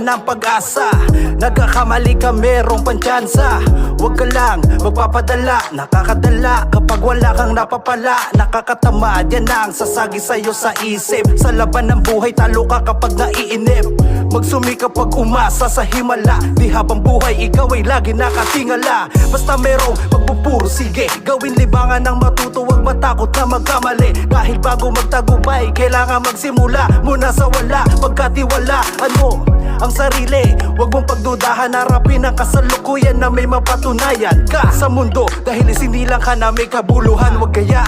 ng pag-asa. Nagkakamali ka, merong pantsansa. Huwag ka lang magpapadala, nakakadala kapag wala kang napapala. Nakakatamad, yan ang sasagi sa'yo sa isip. Sa laban ng buhay, talo ka kapag naiinip. Magsumikap pag umasa sa himala. Di habang buhay, ikaw ay lagi nakatingala. Basta merong pagpupuro, sige gawin libangan ng matuto, huwag matakot na magkamali. Dahil bago magtagumpay, kailangan magsimula muna sa wala. Pagkatiwalaan mo ang sarili, huwag mong pagdudahan. Harapin ang kasalukuyan na may mapatunayan ka sa mundo. Dahil isinilang ka na may kabuluhan. Huwag kaya